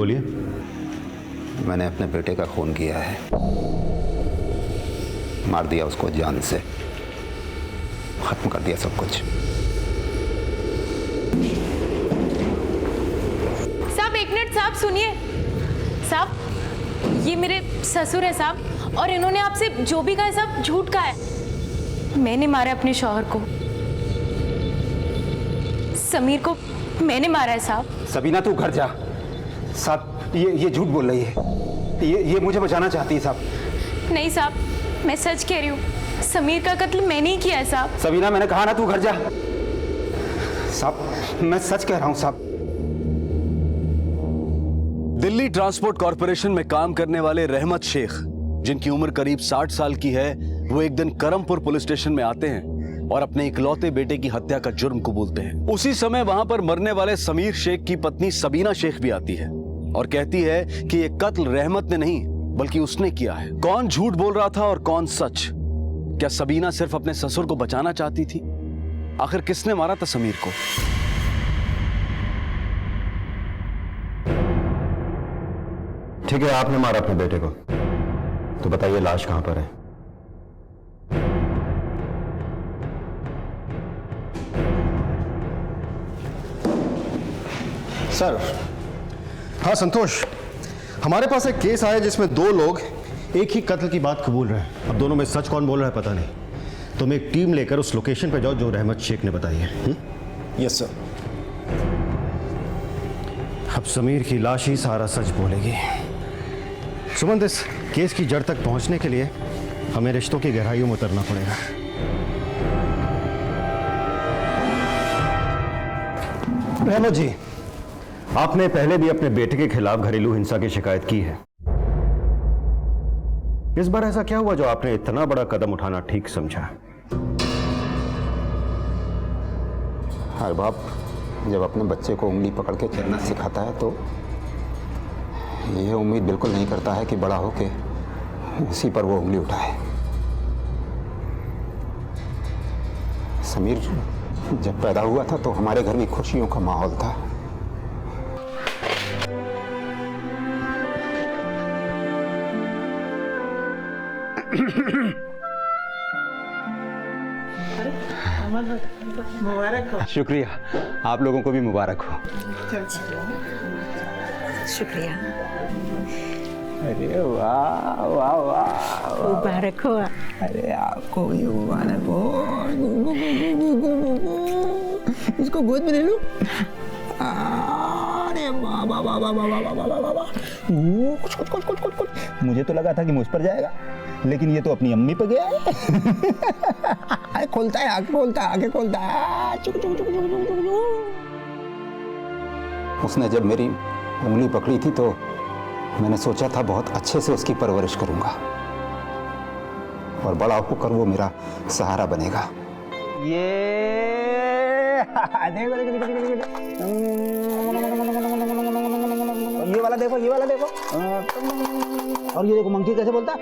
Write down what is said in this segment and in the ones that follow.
बोलिए। मैंने अपने बेटे का खून किया है, मार दिया उसको जान से, खत्म कर दिया सब कुछ। साहब एक मिनट साहब, सुनिए साहब, ये मेरे ससुर है साहब, और इन्होंने आपसे जो भी कहा है साहब झूठ कहा है। मैंने मारा अपने शौहर को, समीर को मैंने मारा है साहब। सबीना तू घर जा। साहब ये झूठ बोल रही है, ये मुझे बचाना चाहती है साहब। नहीं साहब, मैं सच कह रही हूँ, समीर का कत्ल मैंने ही किया है साहब। सबीना मैंने कहा ना तू घर जा। साहब मैं सच कह रहा हूँ साहब। दिल्ली ट्रांसपोर्ट कॉरपोरेशन में काम करने वाले रहमत शेख, जिनकी उम्र करीब 60 साल की है, वो एक दिन करमपुर पुलिस स्टेशन में आते हैं और अपने इकलौते बेटे की हत्या का जुर्म कबूलते हैं। उसी समय वहां पर मरने वाले समीर शेख की पत्नी सबीना शेख भी आती है और कहती है कि ये कत्ल रहमत ने नहीं बल्कि उसने किया है। कौन झूठ बोल रहा था और कौन सच? क्या सबीना सिर्फ अपने ससुर को बचाना चाहती थी? आखिर किसने मारा था समीर को? ठीक है, आपने मारा अपने बेटे को, तो बताइए लाश कहां पर है? सर, हाँ संतोष, हमारे पास एक केस आया जिसमें दो लोग एक ही कत्ल की बात कबूल रहे हैं। अब दोनों में सच कौन बोल रहा है पता नहीं। तुम एक टीम लेकर उस लोकेशन पर जाओ जो रहमत शेख ने बताई है। Yes sir. अब समीर की लाश ही सारा सच बोलेगी। सुमंत, इस केस की जड़ तक पहुंचने के लिए हमें रिश्तों की गहराइयों में उतरना पड़ेगा। रहमत जी, आपने पहले भी अपने बेटे के खिलाफ घरेलू हिंसा की शिकायत की है। इस बार ऐसा क्या हुआ जो आपने इतना बड़ा कदम उठाना ठीक समझा? हर बाप जब अपने बच्चे को उंगली पकड़ के चलना सिखाता है तो ये उम्मीद बिल्कुल नहीं करता है कि बड़ा होके उसी पर वो उंगली उठाए। समीर जब पैदा हुआ था तो हमारे घर में खुशियों का माहौल था। मुबारक हो। शुक्रिया, आप लोगों को भी मुबारक हो। शुक्रिया। अरे वाह वाह वाह, मुबारक हो। अरे आपको भी मुबारक हो। इसको गोद में ले लो। अरे वाह वाह वाह वाह वाह वाह वाह वाह। मुझे तो लगा था कि मुझ पर जाएगा, लेकिन ये तो अपनी अम्मी पे गया है। खोलता है, आंखें खोलता है, आंखें खोलता है। उसने जब मेरी उंगली पकड़ी थी तो मैंने सोचा था बहुत अच्छे से उसकी परवरिश करूंगा और बड़ा होकर वो मेरा सहारा बनेगा। ये देखो देखो देखो देखो देखो। ये वाला देखो, ये वाला देखो। और ये देखो मंकी कैसे बोलता है।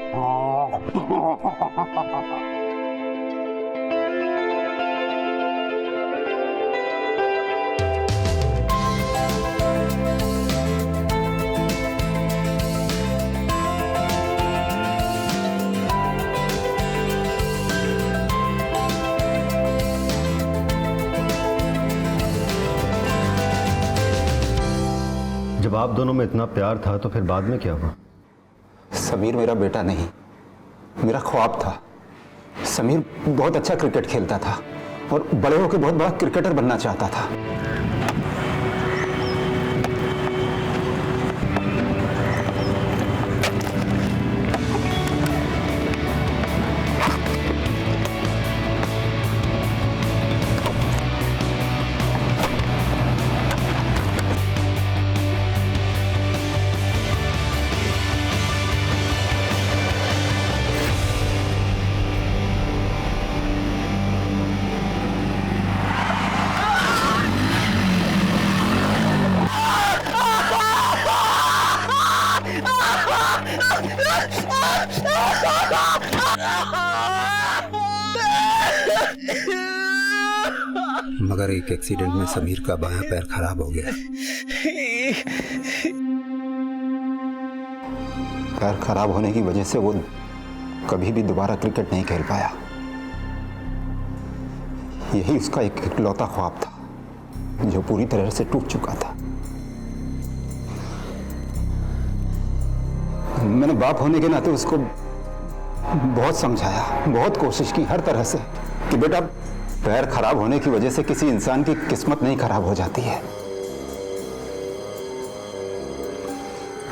जब आप दोनों में इतना प्यार था तो फिर बाद में क्या हुआ? समीर मेरा बेटा नहीं, मेरा ख्वाब था। समीर बहुत अच्छा क्रिकेट खेलता था और बड़े होकर बहुत बड़ा क्रिकेटर बनना चाहता था। मगर एक एक्सीडेंट में समीर का बायां पैर खराब हो गया। पैर खराब होने की वजह से वो कभी भी दोबारा क्रिकेट नहीं खेल पाया। यही उसका एक इकलौता ख्वाब था जो पूरी तरह से टूट चुका था। मैंने बाप होने के नाते उसको बहुत समझाया, बहुत कोशिश की हर तरह से कि बेटा, पैर खराब होने की वजह से किसी इंसान की किस्मत नहीं खराब हो जाती है।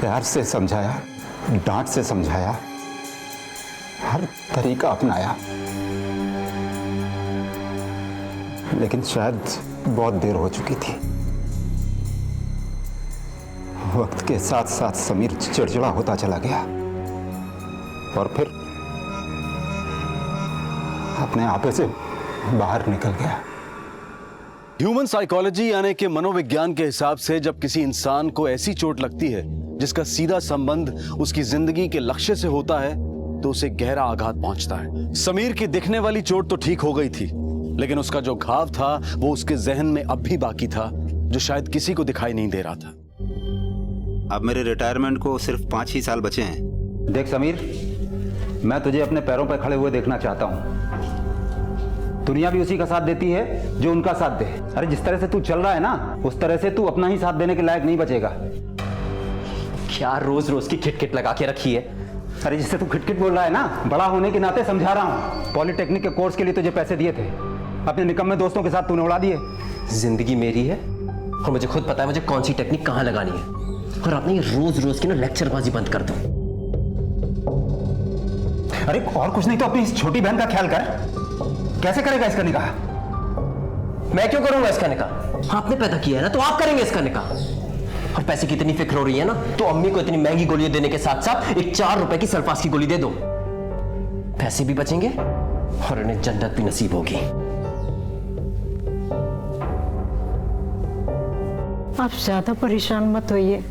प्यार से समझाया, डांट से समझाया, हर तरीका अपनाया, लेकिन शायद बहुत देर हो चुकी थी। वक्त के साथ साथ समीर चिड़चिड़ा होता चला गया और फिर अपने आपे से बाहर निकल गया। ह्यूमन साइकोलॉजी यानी कि मनोविज्ञान के हिसाब से जब किसी इंसान को ऐसी चोट लगती है जिसका सीधा संबंध उसकी जिंदगी के लक्ष्य से होता है तो उसे गहरा आघात पहुंचता है। समीर की दिखने वाली चोट तो ठीक हो गई थी, लेकिन उसका जो घाव था वो उसके जहन में अब भी बाकी था, जो शायद किसी को दिखाई नहीं दे रहा था। अब मेरे रिटायरमेंट को सिर्फ 5 ही साल बचे हैं। देख समीर, मैं तुझे अपने पैरों पर खड़े हुए देखना चाहता हूँ। दुनिया भी उसी का साथ देती है जो उनका साथ दे। अरे जिस तरह से तू चल रहा है ना, उस तरह से तू अपना ही साथ देने के लायक नहीं बचेगा। क्या रोज रोज की खिटखिट लगा के रखी है? अरे जिससे तू खिटखिट बोल रहा है ना, बड़ा होने के नाते समझा रहा हूँ। पॉलिटेक्निक के कोर्स के लिए तुझे पैसे दिए थे, अपने निकम्मे दोस्तों के साथ तूने उड़ा दिए। जिंदगी मेरी है और मुझे खुद पता है मुझे कौन सी टेक्निक कहाँ लगानी है। और आपने ये रोज रोज की ना लेक्चरबाजी बंद कर दो। अरे और कुछ नहीं तो अपनी इस छोटी बहन का ख्याल कर। कैसे करेगा इसका निकाह? मैं क्यों करूंगा इसका निकाह? आपने पैदा किया है ना, तो आप करेंगे इसका निकाह। और पैसे की इतनी फिक्र हो रही है ना, तो अम्मी को इतनी महंगी गोलियां देने के साथ साथ एक 4 रुपए की सल्फास की गोली दे दो। पैसे भी बचेंगे और उन्हें जन्नत भी नसीब होगी। आप ज्यादा परेशान मत होइए,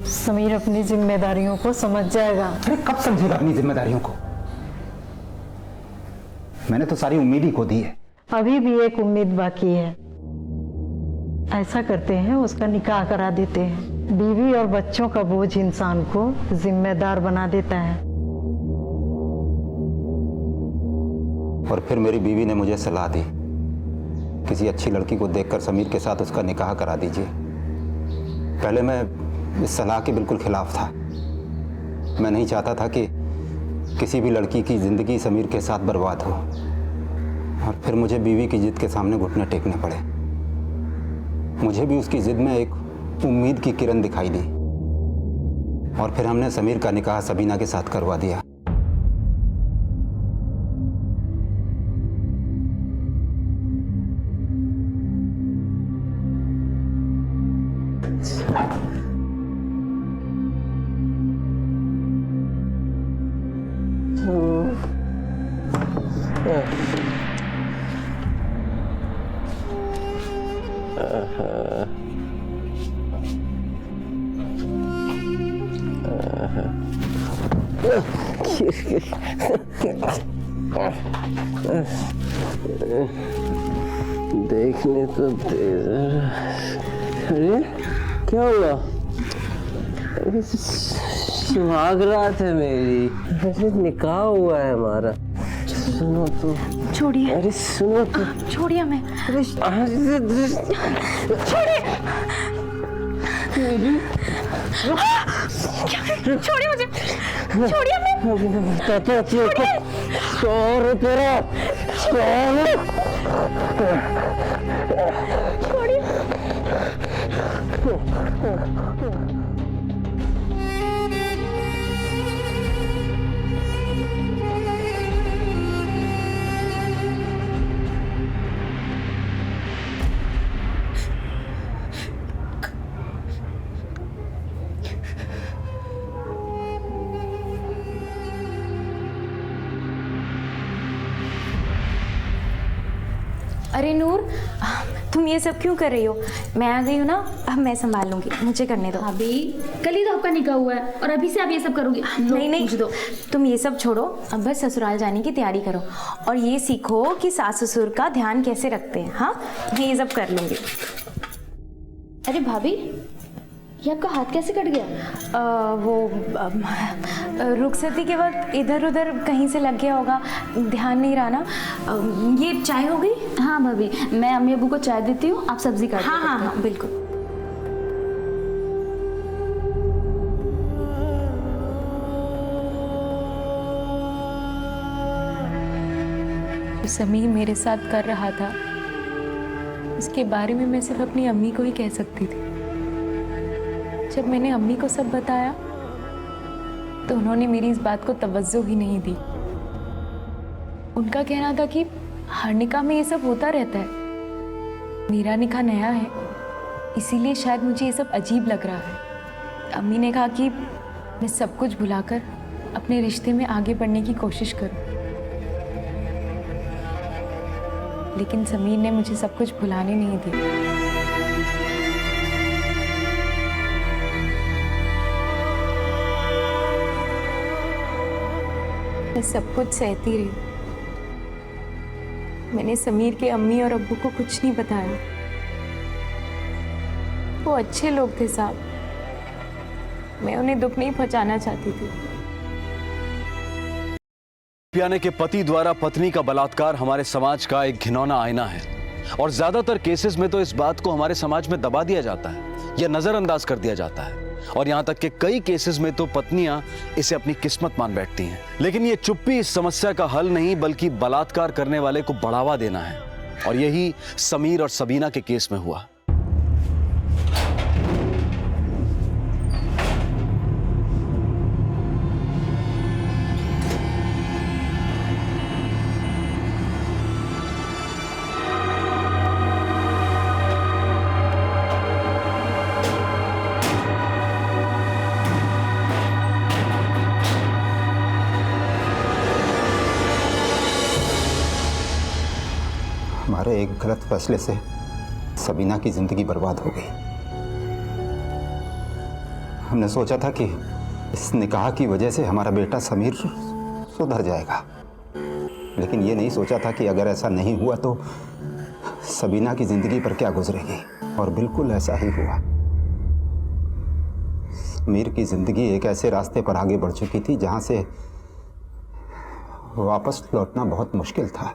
समीर अपनी जिम्मेदारियों को समझ जाएगा। अरे कब समझेगा अपनी जिम्मेदारियों को? मैंने तो सारी उम्मीद ही खो दी है। अभी भी एक उम्मीद बाकी है। ऐसा करते हैं, उसका निकाह करा देते हैं। बीवी और बच्चों का बोझ इंसान को जिम्मेदार बना देता है। और फिर मेरी बीवी ने मुझे सलाह दी, किसी अच्छी लड़की को देखकर समीर के साथ उसका निकाह करा दीजिए। पहले मैं इस सलाह के बिल्कुल खिलाफ था। मैं नहीं चाहता था कि किसी भी लड़की की जिंदगी समीर के साथ बर्बाद हो। और फिर मुझे बीवी की जिद के सामने घुटने टेकने पड़े। मुझे भी उसकी जिद में एक उम्मीद की किरण दिखाई दी और फिर हमने समीर का निकाह सबीना के साथ करवा दिया। देखने तो दे। अरे क्या हुआ? सुहाग रात है मेरी, अरे निकाह हुआ है हमारा। सुनो तो। छोड़िए। अरे सुनो तो। छोड़िए हमें। छोड़िए मुझे। छोड़िए हमें। तेरा अरे नूर, तुम ये सब क्यों कर रही हो? मैं आ गई हूँ ना, अब मैं संभाल लूंगी, मुझे करने दो। अभी कल ही तो आपका निकाह हुआ है और अभी से आप ये सब करोगे? नहीं नहीं, तुम ये सब छोड़ो, अब बस ससुराल जाने की तैयारी करो और ये सीखो कि सास ससुर का ध्यान कैसे रखते हैं। हाँ, मैं ये सब कर लूंगी। अरे भाभी, ये आपका हाथ कैसे कट गया? रुखसती के वक्त इधर उधर कहीं से लग गया होगा, ध्यान नहीं रहा ना। ये चाय हो गई? हाँ भाभी, मैं अम्मी अबू को चाय देती हूँ, आप सब्जी काट हाँ हाँ हाँ बिल्कुल। जो समीर मेरे साथ कर रहा था उसके बारे में मैं सिर्फ अपनी अम्मी को ही कह सकती थी। जब मैंने अम्मी को सब बताया तो उन्होंने मेरी इस बात को तवज्जो ही नहीं दी। उनका कहना था कि हर निकाह में ये सब होता रहता है, मेरा निकाह नया है इसीलिए शायद मुझे ये सब अजीब लग रहा है। अम्मी ने कहा कि मैं सब कुछ भुलाकर अपने रिश्ते में आगे बढ़ने की कोशिश करूं, लेकिन समीर ने मुझे सब कुछ भुलाने नहीं दिया। मैं सब कुछ सहती रही। मैंने समीर के अम्मी और अब्बू को कुछ नहीं बताया। वो अच्छे लोग थे साहब, मैं उन्हें दुख नहीं पहुंचाना चाहती थी। पियाने के पति द्वारा पत्नी का बलात्कार हमारे समाज का एक घिनौना आईना है और ज्यादातर केसेस में तो इस बात को हमारे समाज में दबा दिया जाता है या नजरअंदाज कर दिया जाता है और यहां तक कि कई केसेस में तो पत्नियां इसे अपनी किस्मत मान बैठती हैं। लेकिन ये चुप्पी इस समस्या का हल नहीं बल्कि बलात्कार करने वाले को बढ़ावा देना है और यही समीर और सबीना के केस में हुआ। हमारे एक गलत फैसले से सबीना की जिंदगी बर्बाद हो गई। हमने सोचा था कि इस निकाह की वजह से हमारा बेटा समीर सुधर जाएगा, लेकिन ये नहीं सोचा था कि अगर ऐसा नहीं हुआ तो सबीना की जिंदगी पर क्या गुजरेगी। और बिल्कुल ऐसा ही हुआ। समीर की जिंदगी एक ऐसे रास्ते पर आगे बढ़ चुकी थी जहां से वापस लौटना बहुत मुश्किल था।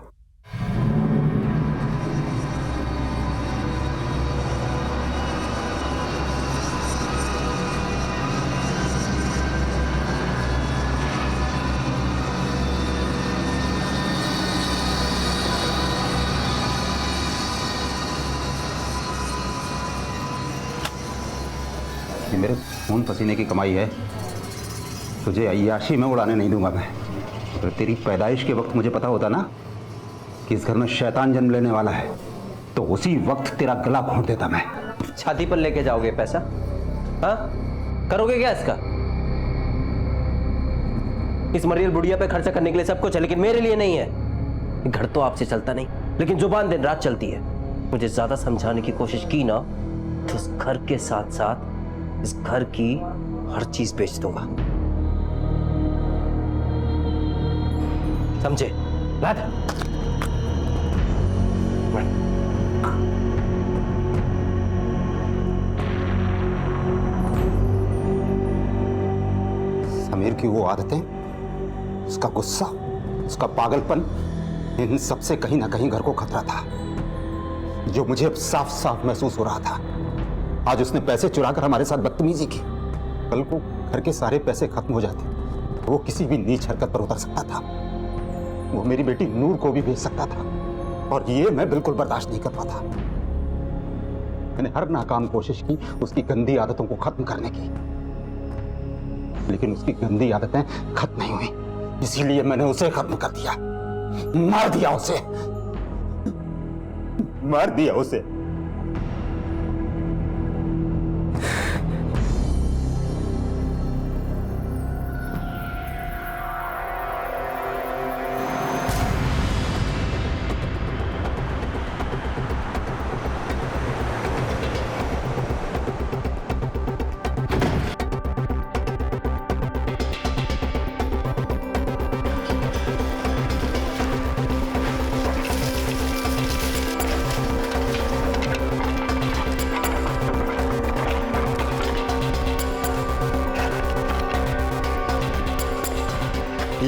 ये मेरे खून पसीने की कमाई है, तुझे अय्याशी में उड़ाने नहीं दूंगा मैं। अगर तेरी पैदाइश के वक्त मुझे पता होता ना कि इस घर में शैतान जन्म लेने वाला है तो उसी वक्त तेरा गला घोंट देता मैं। छाती पर लेके जाओगे पैसा? हाँ, करोगे क्या इसका? इस मरियल बुढ़िया पे खर्चा करने के लिए सब कुछ है, लेकिन मेरे लिए नहीं है। घर तो आपसे चलता नहीं, लेकिन जुबान दिन रात चलती है। मुझे ज्यादा समझाने की कोशिश की ना तो इस घर के साथ साथ इस घर की हर चीज बेच दूंगा, समझे? लाद। समीर की वो आदतें, उसका गुस्सा, उसका पागलपन, इन सबसे कहीं ना कहीं घर को खतरा था, जो मुझे अब साफ साफ महसूस हो रहा था। आज उसने पैसे चुराकर हमारे साथ बदतमीजी की, कल को घर के सारे पैसे खत्म हो जाते, वो किसी भी नीच हरकत पर उतर सकता था। वो मेरी बेटी नूर को भी भेज सकता था और ये मैं बिल्कुल बर्दाश्त नहीं कर पाता। मैंने हर नाकाम कोशिश की उसकी गंदी आदतों को खत्म करने की, लेकिन उसकी गंदी आदतें खत्म नहीं हुई, इसीलिए मैंने उसे खत्म कर दिया। मार दिया उसे, मार दिया उसे।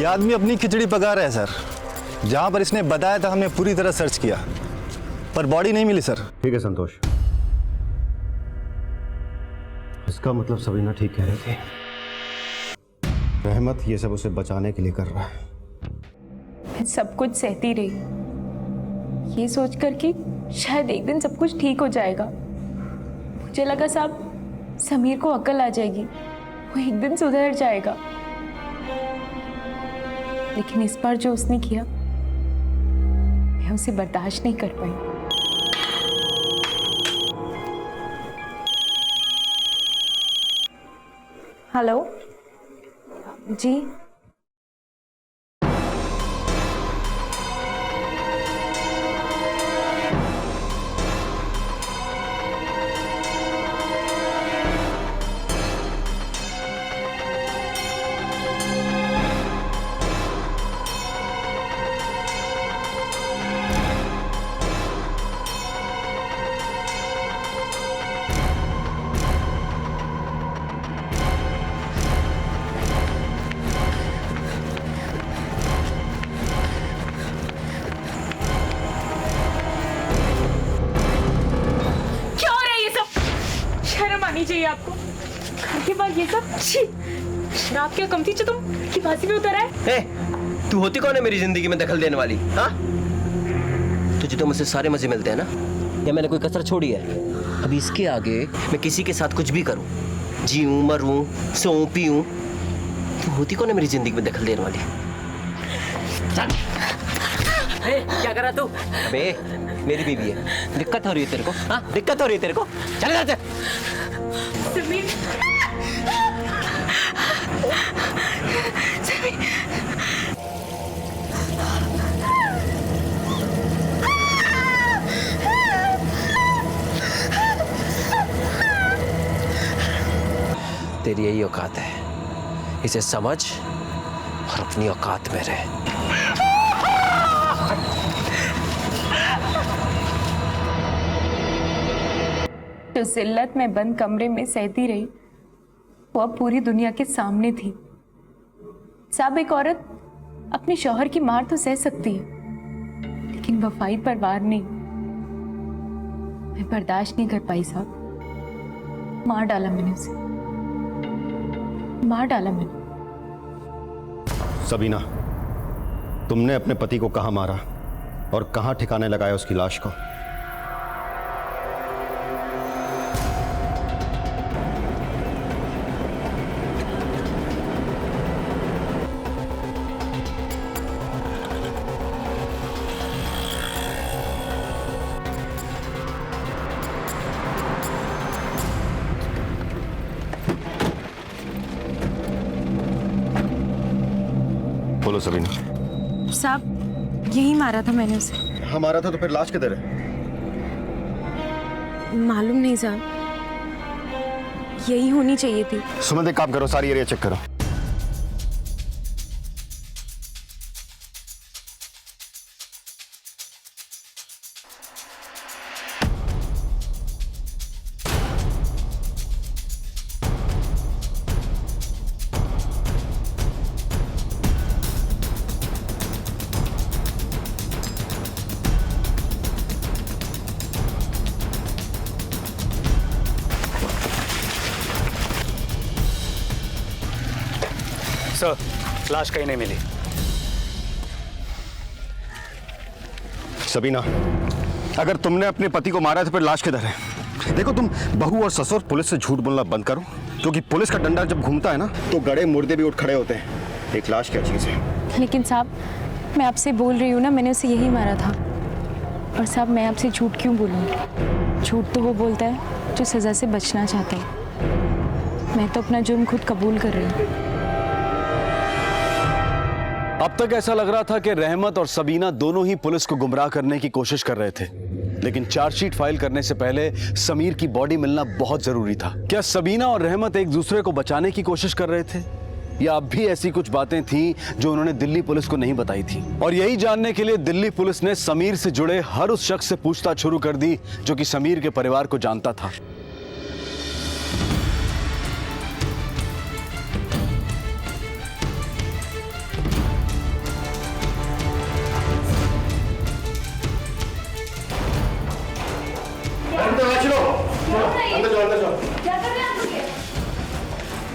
आदमी अपनी खिचड़ी पका रहा है सर। जहां पर इसने बताया था हमने पूरी तरह सर्च किया, पर बॉडी नहीं मिली सर। ठीक है संतोष, इसका मतलब सबीना ठीक कह रही थी। रहमत ये सब उसे बचाने के लिए कर रहा है। मैं सब कुछ सहती रही, ये सोचकर कि शायद एक दिन सब कुछ ठीक हो जाएगा। मुझे लगा साहब समीर को अकल आ जाएगी, वो एक दिन सुधर जाएगा। लेकिन इस बार जो उसने किया, मैं उसे बर्दाश्त नहीं कर पाई। हेलो जी, आनी चाहिए आपको। घर के बाद ये सब शराब क्या कम थी जो तुम की फांसी में उतर आए? तू होती कौन है मेरी जिंदगी में दखल देने वाली? हाँ, तुझे तो मुझसे सारे मजे मिलते हैं ना, या मैंने कोई कसर छोड़ी है? अभी इसके आगे मैं किसी के साथ कुछ भी करूं, जीऊं मरूं सोऊं पीऊं, तू होती कौन है मेरी जिंदगी में दखल देने वाली? क्या कर रहा तू? अबे मेरी बीवी है, दिक्कत हो रही है तेरे को? हाँ, दिक्कत हो रही है तेरे को? चले जाते। समीर, तेरी यही औकात है, इसे समझ और अपनी औकात में रह। जो जिल्लत में बंद कमरे में सहती रही, वो अब पूरी दुनिया के सामने थी। साहब, एक औरत अपने शौहर की मार तो सह सकती है, लेकिन वफाई पर वार नहीं। मैं बर्दाश्त नहीं कर पाई साहब, मार डाला मैंने उसे, मार डाला मैंने। सबीना, तुमने अपने पति को कहां मारा और कहां ठिकाने लगाया उसकी लाश को? बोलो सबीना। साहब, यही मारा था मैंने उसे। हाँ मारा था, तो फिर लाश किधर है? मालूम नहीं साहब, यही होनी चाहिए थी। सुमन, एक काम करो, सारी एरिया चेक करो। सर, लाश कहीं नहीं मिली। सबीना, अगर तुमने अपने पति को मारा तो फिर लाश किधर है? देखो, तुम बहू और ससुर पुलिस से झूठ बोलना बंद करो, क्योंकि पुलिस का डंडा जब घूमता है ना, तो गड़े मुर्दे भी उठ खड़े होते हैं। एक लाश क्या चीज है? लेकिन साहब, मैं आपसे बोल रही हूँ ना, मैंने उसे यही मारा था। और साहब, मैं आपसे झूठ क्यों बोलूँ? झूठ तो वो बोलता है जो सज़ा से बचना चाहता है। मैं तो अपना जुर्म खुद कबूल कर रही हूँ। अब तक ऐसा लग रहा था कि रहमत और सबीना दोनों ही पुलिस को गुमराह करने की कोशिश कर रहे थे, लेकिन चार्जशीट फाइल करने से पहले समीर की बॉडी मिलना बहुत जरूरी था। क्या सबीना और रहमत एक दूसरे को बचाने की कोशिश कर रहे थे, या अब भी ऐसी कुछ बातें थीं जो उन्होंने दिल्ली पुलिस को नहीं बताई थी? और यही जानने के लिए दिल्ली पुलिस ने समीर से जुड़े हर उस शख्स से पूछताछ शुरू कर दी जो कि समीर के परिवार को जानता था।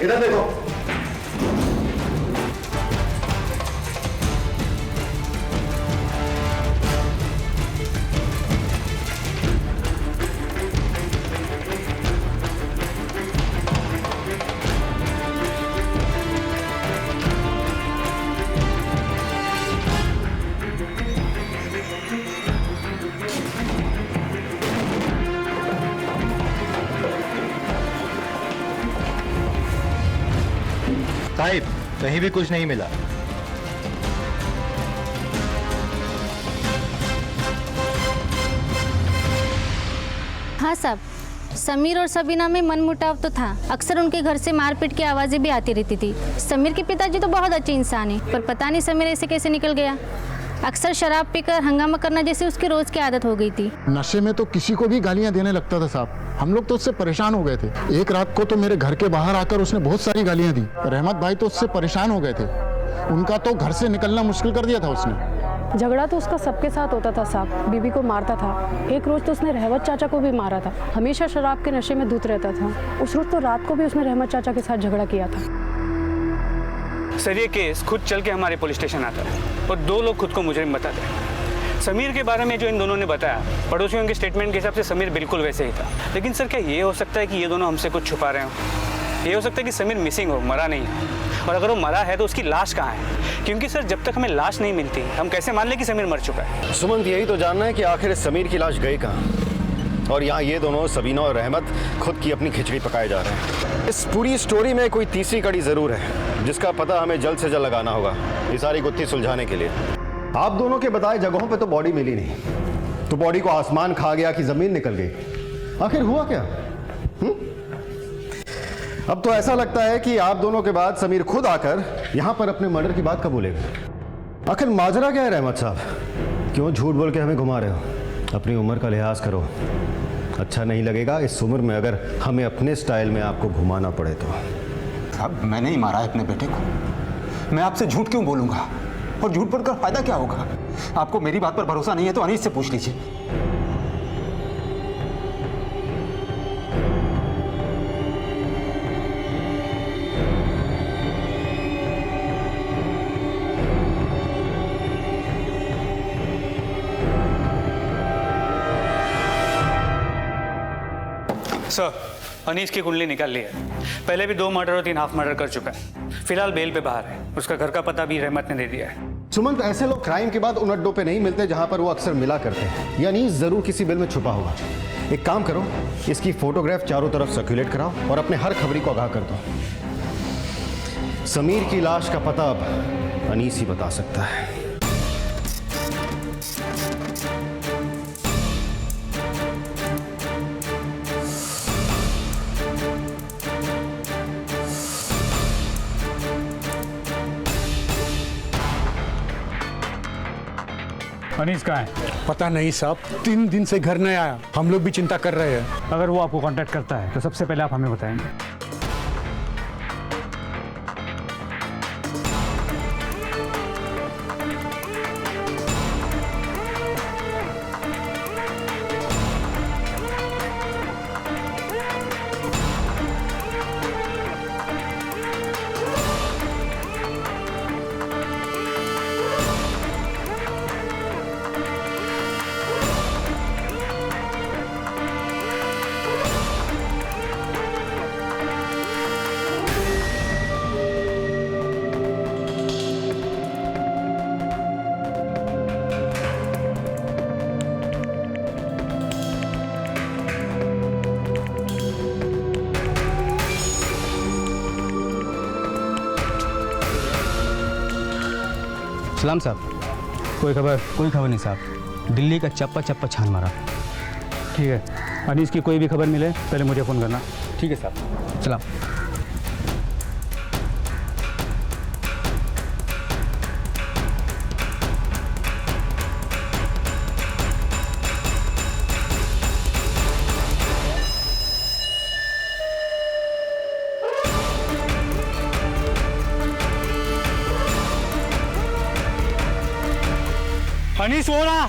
इधर देखो। साहिब, कहीं भी कुछ नहीं मिला। हाँ साहब, समीर और सबीना में मनमुटाव तो था। अक्सर उनके घर से मारपीट की आवाज़ें भी आती रहती थी। समीर के पिताजी तो बहुत अच्छे इंसान हैं, पर पता नहीं समीर ऐसे कैसे निकल गया। अक्सर शराब पीकर हंगामा करना जैसे उसकी रोज़ की आदत हो गई थी। नशे में तो किसी को भी गालियां देने लगता था साहब। हम लोग तो उससे परेशान हो गए थे। एक रात को तो मेरे घर के बाहर आकर उसने बहुत सारी गालियां दी। रहमत भाई तो उससे परेशान हो गए थे। उनका तो घर से निकलना मुश्किल कर दिया था उसने। झगड़ा तो उसका सबके साथ होता था साहब। बीबी को मारता था। एक रोज तो उसने रहमत चाचा को भी मारा था। हमेशा शराब के नशे में धुत रहता था। उस रोज तो रात को भी उसने रहमत चाचा के साथ झगड़ा किया था। सर, ये केस खुद चल के हमारे पुलिस स्टेशन आता है और 2 लोग खुद को मुजरिम बताते हैं। समीर के बारे में जो इन दोनों ने बताया, पड़ोसियों के स्टेटमेंट के हिसाब से समीर बिल्कुल वैसे ही था। लेकिन सर, क्या ये हो सकता है कि ये दोनों हमसे कुछ छुपा रहे हो? ये हो सकता है कि समीर मिसिंग हो, मरा नहीं है। और अगर वो मरा है तो उसकी लाश कहाँ है? क्योंकि सर, जब तक हमें लाश नहीं मिलती हम कैसे मान लें कि समीर मर चुका है? सुमंत, यही तो जानना है कि आखिर समीर की लाश गई कहाँ। और यहाँ ये दोनों सबीना और रहमत खुद की अपनी खिचड़ी पकाए जा रहे हैं। इस पूरी स्टोरी में कोई तीसरी कड़ी जरूर है जिसका पता हमें जल्द से जल्द लगाना होगा ये सारी गुत्थी सुलझाने के लिए। आप दोनों के बताए जगहों पे तो बॉडी मिली नहीं, तो बॉडी को आसमान खा गया कि जमीन निकल गई? आखिर हुआ क्या? अब तो ऐसा लगता है कि आप दोनों के बाद समीर खुद आकर यहां पर अपने मर्डर की बात कबूलेगा। आखिर माजरा क्या है रहमत साहब? क्यों झूठ बोल के हमें घुमा रहे हो? अपनी उम्र का लिहाज करो। अच्छा नहीं लगेगा इस उम्र में अगर हमें अपने स्टाइल में आपको घुमाना पड़े तो। साहब, मैंने ही मारा है अपने बेटे को। मैं आपसे झूठ क्यों बोलूंगा? और झूठ बोलकर फायदा क्या होगा? आपको मेरी बात पर भरोसा नहीं है तो अनीस से पूछ लीजिए। सर, अनीस की कुंडली निकाल ली है। पहले भी 2 मर्डर और 3 हाफ मर्डर कर चुका है। फिलहाल बेल पे बाहर है। उसका घर का पता भी रहमत ने दे दिया है। सुमंत, ऐसे लोग क्राइम के बाद उन अड्डों पे नहीं मिलते जहां पर वो अक्सर मिला करते हैं। यानी जरूर किसी बिल में छुपा होगा। एक काम करो, इसकी फोटोग्राफ चारों तरफ सर्कुलेट कराओ और अपने हर खबरी को आगाह कर दो। समीर की लाश का पता अब अनीस ही बता सकता है। अनीस कहाँ है? पता नहीं साहब, 3 दिन से घर नहीं आया। हम लोग भी चिंता कर रहे हैं। अगर वो आपको कांटेक्ट करता है तो सबसे पहले आप हमें बताएंगे। सलाम साहब। कोई खबर? कोई खबर नहीं साहब। दिल्ली का चप्पा चप्पा छान मारा। ठीक है, अनीस की कोई भी खबर मिले पहले मुझे फ़ोन करना। ठीक है साहब, चला। अनीस हो रहा।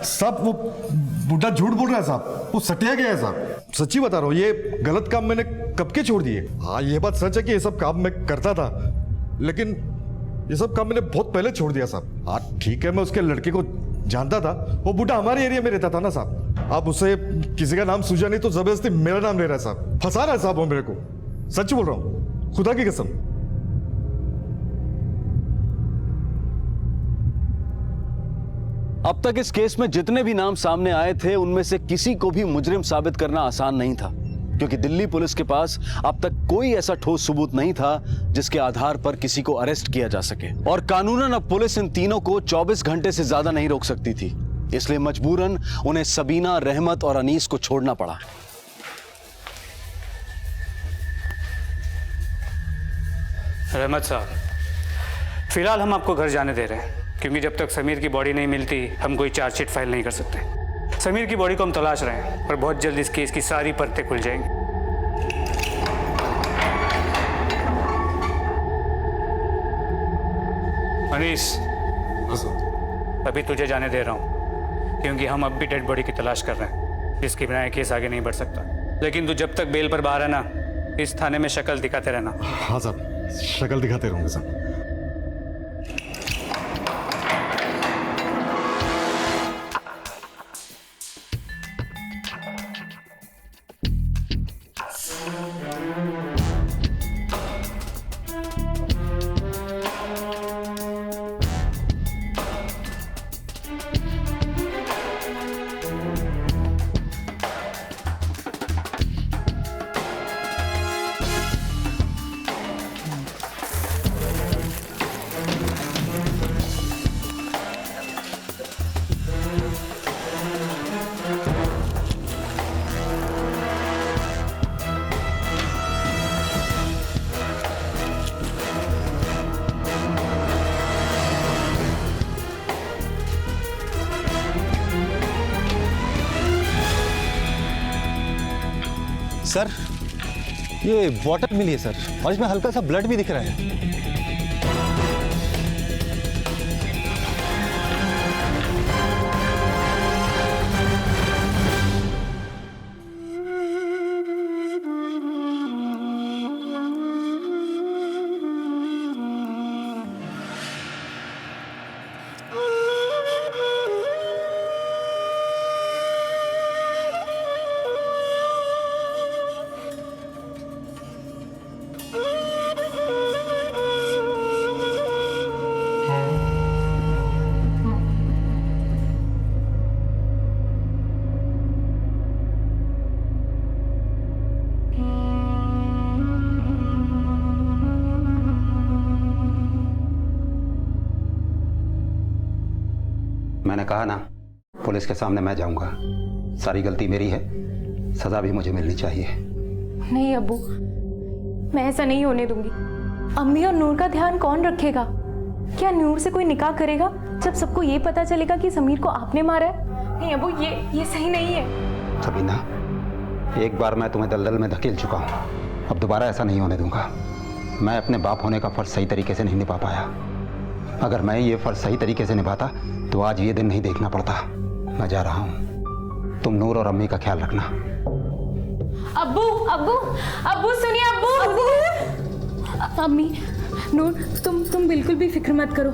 साहब वो बुढ़ा झूठ बोल रहा है साहब, वो सटिया गया है साहब। सच्ची बता रहा हूँ, ये गलत काम मैंने कब के छोड़ दिए। हाँ ये बात सच है कि ये सब काम मैं करता था, लेकिन ये सब काम मैंने बहुत पहले छोड़ दिया साहब। हाँ ठीक है, मैं उसके लड़के को जानता था, वो बुढ़ा हमारे एरिया में रहता था ना साहब। अब उसे किसी का नाम सूझा नहीं तो जबरदस्ती मेरा नाम ले रहा है साहब, फंसा रहा है साहब वो मेरे को। सच बोल रहा हूँ, खुदा की कसम। अब तक इस केस में जितने भी नाम सामने आए थे उनमें से किसी को भी मुजरिम साबित करना आसान नहीं था, क्योंकि दिल्ली पुलिस के पास अब तक कोई ऐसा ठोस सबूत नहीं था जिसके आधार पर किसी को अरेस्ट किया जा सके। और कानूनन अब पुलिस इन तीनों को 24 घंटे से ज्यादा नहीं रोक सकती थी, इसलिए मजबूरन उन्हें सबीना, रहमत और अनीस को छोड़ना पड़ा। रहमत साहब, फिलहाल हम आपको घर जाने दे रहे हैं, क्योंकि जब तक समीर की बॉडी नहीं मिलती हम कोई चार्जशीट फाइल नहीं कर सकते। समीर की बॉडी को हम तलाश रहे हैं और बहुत जल्द इस केस की सारी परतें खुल जाएंगी। अनीस, अभी तुझे जाने दे रहा हूँ, क्योंकि हम अब भी डेड बॉडी की तलाश कर रहे हैं, जिसके बिना केस आगे नहीं बढ़ सकता। लेकिन तू जब तक बेल पर बाहर है ना, इस थाने में शक्ल दिखाते रहना। हाँ साहब, शक्ल दिखाते रहूंगा साहब। सर ये बॉटल मिली है सर, और इसमें हल्का सा ब्लड भी दिख रहा है। मैंने कहा ना, पुलिस के सामने मैं जाऊंगा। सारी गलती मेरी है, सजा भी मुझे मिलनी चाहिए। नहीं अब्बू, मैं ऐसा नहीं होने दूंगी। अम्मी और नूर का ध्यान कौन रखेगा? क्या नूर से कोई निकाह करेगा जब सबको ये पता चलेगा कि समीर को आपने मारा है? नहीं अब्बू, ये सही नहीं है। सबीना, एक बार मैं तुम्हें दलदल में धकेल चुका हूँ, अब दोबारा ऐसा नहीं होने दूंगा। मैं अपने बाप होने का फर्ज सही तरीके से नहीं निभा पाया। अगर मैं ये फर्ज सही तरीके से निभाता तो आज ये दिन नहीं देखना पड़ता। मैं जा रहा हूँ, तुम नूर और अम्मी का ख्याल रखना। अब्बू अब्बू अब्बू सुनिए अब्बू। अम्मी, नूर, तुम बिल्कुल भी फिक्र मत करो।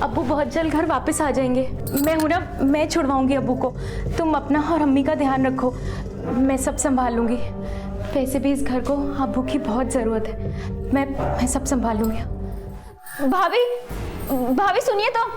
अब्बू बहुत जल्द घर वापस आ जाएंगे। मैं हूं ना, मैं छुड़वाऊंगी अब्बू को। तुम अपना और अम्मी का ध्यान रखो, मैं सब संभाल लूंगी। वैसे भी इस घर को अब्बू की बहुत ज़रूरत है। मैं सब संभाल लूंगी। भाभी सुनिए तो।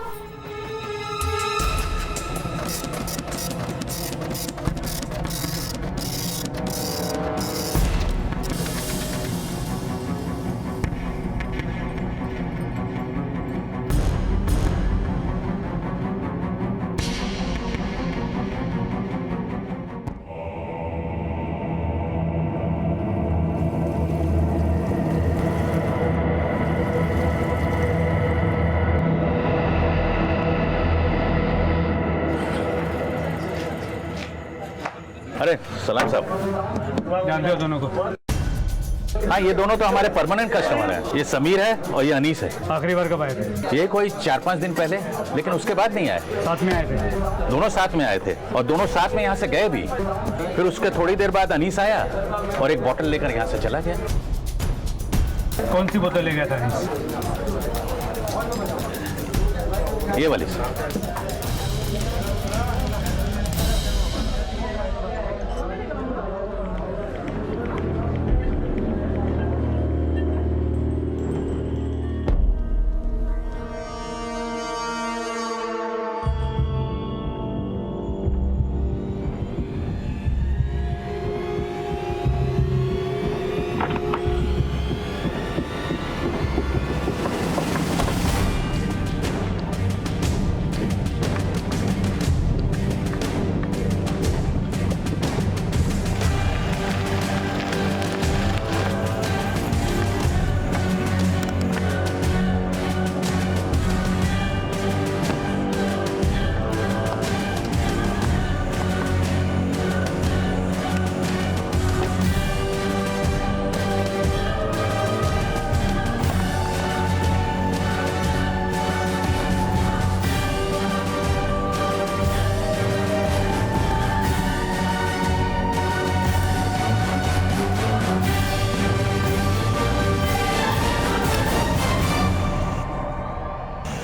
अरे सलाम साहब। जानते हो दोनों को? हाँ, ये दोनों तो हमारे परमानेंट कस्टमर हैं। ये समीर है और ये अनीस है। आखिरी बार कब आए थे? ये कोई 4-5 दिन पहले, लेकिन उसके बाद नहीं आए। साथ में आए थे? दोनों साथ में आए थे और दोनों साथ में यहाँ से गए भी। फिर उसके थोड़ी देर बाद अनीस आया और एक बोतल लेकर यहाँ से चला गया। कौन सी बोतल ले गया था अनीस? ये वाली से।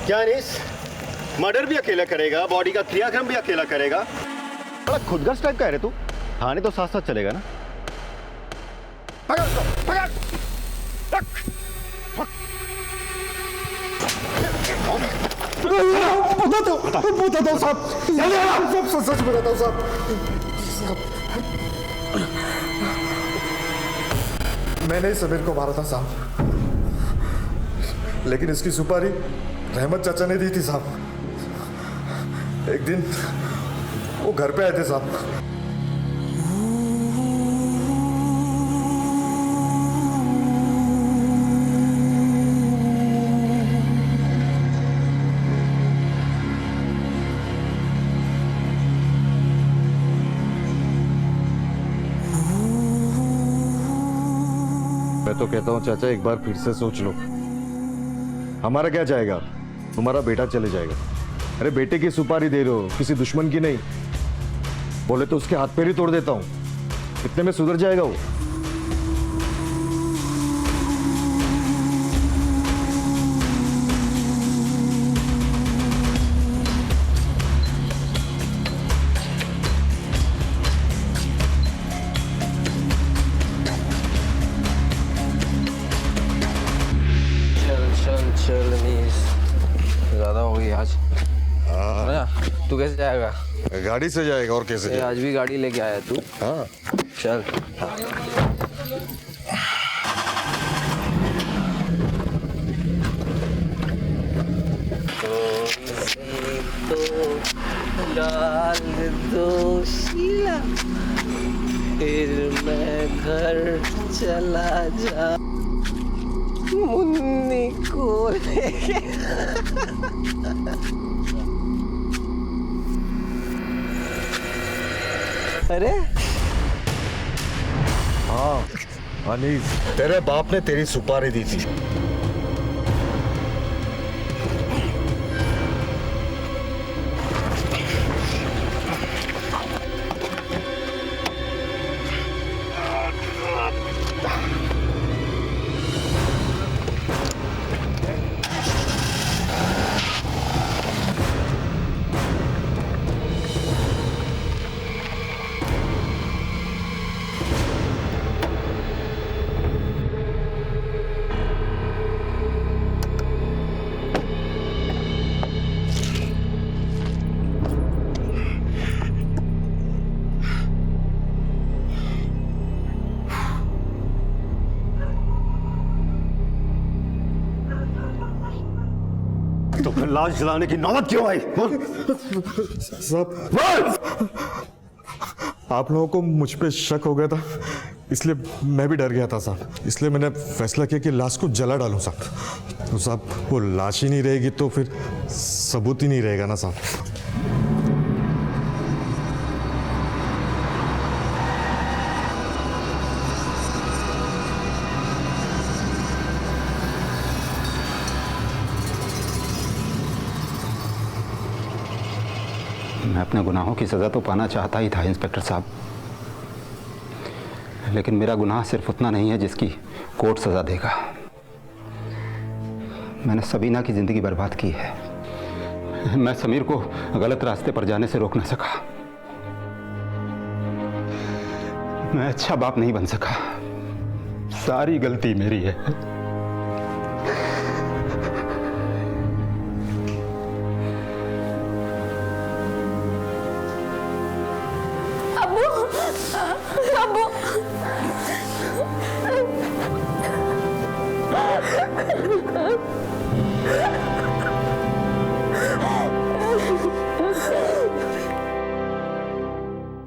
क्या अनीस, मर्डर भी अकेला करेगा, बॉडी का क्रियाक्रम भी अकेला करेगा? बड़ा खुदगर्ज टाइप का है रे तू। थाने तो साथ साथ चलेगा ना? पकड़ उसको, पकड़। बताता हूँ साहब, सब सच बताता हूँ साहब। मैंने ही समीर को मारा था साहब, लेकिन इसकी सुपारी रहमत चाचा ने दी थी साहब। एक दिन वो घर पे आए थे साहब। मैं तो कहता हूँ चाचा, एक बार फिर से सोच लो। हमारा क्या जाएगा, तुम्हारा बेटा चले जाएगा। अरे बेटे की सुपारी दे रहे हो, किसी दुश्मन की नहीं। बोले तो उसके हाथ पैर ही तोड़ देता हूँ, इतने में सुधर जाएगा वो। ज्यादा हो गई आज। तू कैसे जाएगा? गाड़ी से जाएगा और कैसे जाएगा? आज भी गाड़ी लेके आया तू? हाँ चल। तो डाल दो शीला, फिर मैं घर चला जा मुन्नी को लेके। अरे हाँ अनीस, तेरे बाप ने तेरी सुपारी दी थी। तो फिर लाश जलाने की नौबत क्यों आई? साहब, आप लोगों को मुझ पे शक हो गया था, इसलिए मैं भी डर गया था साहब। इसलिए मैंने फैसला किया कि लाश को जला डालूं साहब। तो साहब वो लाश ही नहीं रहेगी तो फिर सबूत ही नहीं रहेगा ना साहब। मैं अपने गुनाहों की सज़ा तो पाना चाहता ही था इंस्पेक्टर साहब, लेकिन मेरा गुनाह सिर्फ उतना नहीं है जिसकी कोर्ट सज़ा देगा। मैंने सबीना की ज़िंदगी बर्बाद की है। मैं समीर को गलत रास्ते पर जाने से रोक ना सका। मैं अच्छा बाप नहीं बन सका। सारी गलती मेरी है। अब्बू, अब्बू।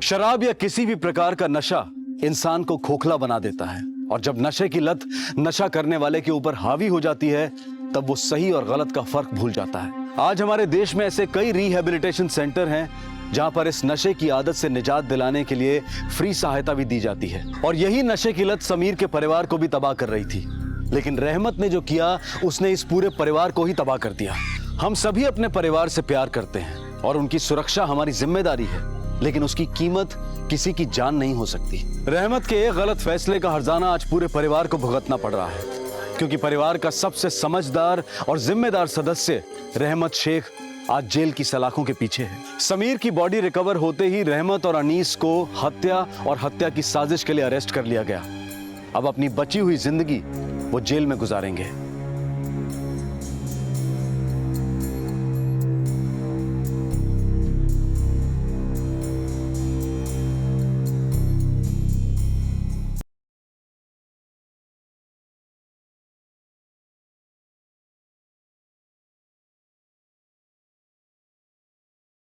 शराब या किसी भी प्रकार का नशा इंसान को खोखला बना देता है, और जब नशे की लत नशा करने वाले के ऊपर हावी हो जाती है तब वो सही और गलत का फर्क भूल जाता है। आज हमारे देश में ऐसे कई रिहैबिलिटेशन सेंटर हैं जहां पर इस नशे की आदत से निजात दिलाने के लिए फ्री सहायता भी दी जाती है। और यही नशे की लत समीर के परिवार को भी तबाह कर रही थी, लेकिन रहमत ने जो किया उसने इस पूरे परिवार को ही तबाह कर दिया। हम सभी अपने परिवार से प्यार करते हैं और उनकी सुरक्षा हमारी जिम्मेदारी है, लेकिन उसकी कीमत किसी की जान नहीं हो सकती। रहमत के एक गलत फैसले का हर्जाना आज पूरे परिवार को भुगतना पड़ रहा है, क्योंकि परिवार का सबसे समझदार और जिम्मेदार सदस्य रहमत शेख आज जेल की सलाखों के पीछे है। समीर की बॉडी रिकवर होते ही रहमत और अनीस को हत्या और हत्या की साजिश के लिए अरेस्ट कर लिया गया। अब अपनी बची हुई जिंदगी वो जेल में गुजारेंगे।